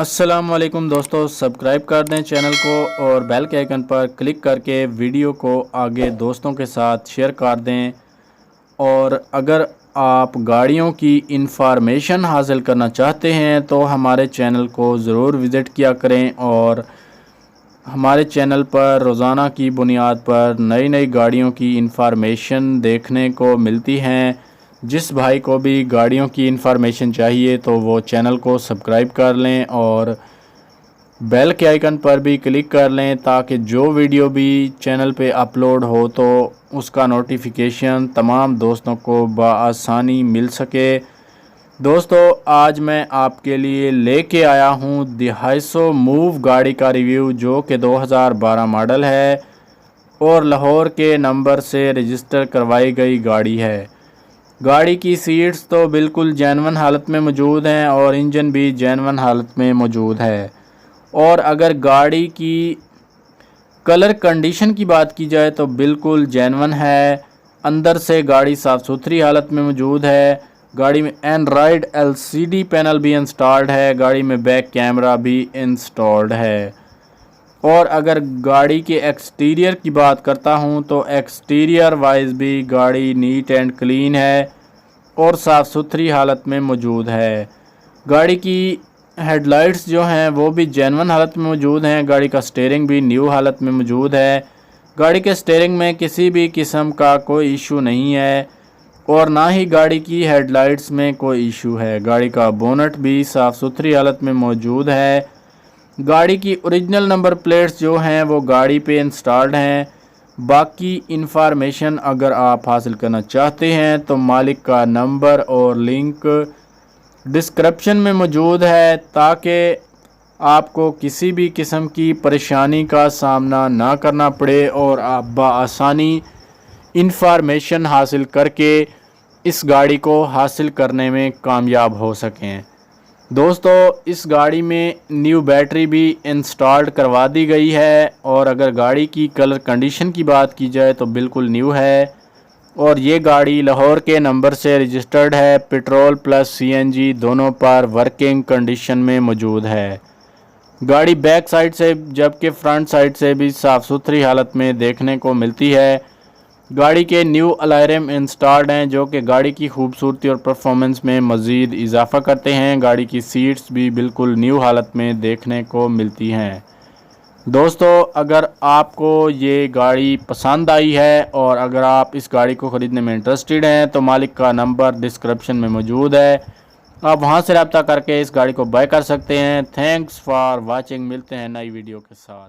अस्सलामुअलैकुम दोस्तों, सब्सक्राइब कर दें चैनल को और बेल के आइकन पर क्लिक करके वीडियो को आगे दोस्तों के साथ शेयर कर दें। और अगर आप गाड़ियों की इंफॉर्मेशन हासिल करना चाहते हैं तो हमारे चैनल को ज़रूर विज़िट किया करें। और हमारे चैनल पर रोज़ाना की बुनियाद पर नई नई गाड़ियों की इंफॉर्मेशन देखने को मिलती हैं। जिस भाई को भी गाड़ियों की इंफॉर्मेशन चाहिए तो वो चैनल को सब्सक्राइब कर लें और बेल के आइकन पर भी क्लिक कर लें ताकि जो वीडियो भी चैनल पे अपलोड हो तो उसका नोटिफिकेशन तमाम दोस्तों को बआसानी मिल सके। दोस्तों, आज मैं आपके लिए लेके आया हूँ हाइसो मूव गाड़ी का रिव्यू, जो कि 2012 मॉडल है और लाहौर के नंबर से रजिस्टर करवाई गई गाड़ी है। गाड़ी की सीट्स तो बिल्कुल जेन्युइन हालत में मौजूद हैं और इंजन भी जेन्युइन हालत में मौजूद है। और अगर गाड़ी की कलर कंडीशन की बात की जाए तो बिल्कुल जेन्युइन है। अंदर से गाड़ी साफ़ सुथरी हालत में मौजूद है। गाड़ी में एंड्रॉयड एलसीडी पैनल भी इंस्टॉल्ड है। गाड़ी में बैक कैमरा भी इंस्टॉल्ड है। और अगर गाड़ी के एक्सटीरियर की बात करता हूं तो एक्सटीरियर वाइज भी गाड़ी नीट एंड क्लीन है और साफ़ सुथरी हालत में मौजूद है। गाड़ी की हेडलाइट्स जो हैं वो भी जेन्युइन हालत में मौजूद हैं। गाड़ी का स्टीयरिंग भी न्यू हालत में मौजूद है। गाड़ी के स्टीयरिंग में किसी भी किस्म का कोई इशू नहीं है और ना ही गाड़ी की हेडलाइट्स में कोई इशू है। गाड़ी का बोनट भी साफ़ सुथरी हालत में मौजूद है। गाड़ी की ओरिजिनल नंबर प्लेट्स जो हैं वो गाड़ी पे इंस्टॉल्ड हैं। बाकी इंफॉर्मेशन अगर आप हासिल करना चाहते हैं तो मालिक का नंबर और लिंक डिस्क्रिप्शन में मौजूद है ताकि आपको किसी भी किस्म की परेशानी का सामना ना करना पड़े और आप बआसानी इंफॉर्मेशन हासिल करके इस गाड़ी को हासिल करने में कामयाब हो सकें। दोस्तों, इस गाड़ी में न्यू बैटरी भी इंस्टॉल्ड करवा दी गई है। और अगर गाड़ी की कलर कंडीशन की बात की जाए तो बिल्कुल न्यू है और ये गाड़ी लाहौर के नंबर से रजिस्टर्ड है। पेट्रोल प्लस सीएनजी दोनों पर वर्किंग कंडीशन में मौजूद है। गाड़ी बैक साइड से जबकि फ्रंट साइड से भी साफ़ सुथरी हालत में देखने को मिलती है। गाड़ी के न्यू अलार्म इंस्टॉल्ड हैं जो कि गाड़ी की खूबसूरती और परफॉर्मेंस में मज़ीद इजाफ़ा करते हैं। गाड़ी की सीट्स भी बिल्कुल न्यू हालत में देखने को मिलती हैं। दोस्तों, अगर आपको ये गाड़ी पसंद आई है और अगर आप इस गाड़ी को ख़रीदने में इंटरेस्टेड हैं तो मालिक का नंबर डिस्क्रिप्शन में मौजूद है। आप वहां से रब्ता करके इस गाड़ी को बाय कर सकते हैं। Thanks for watching. मिलते हैं नई वीडियो के साथ।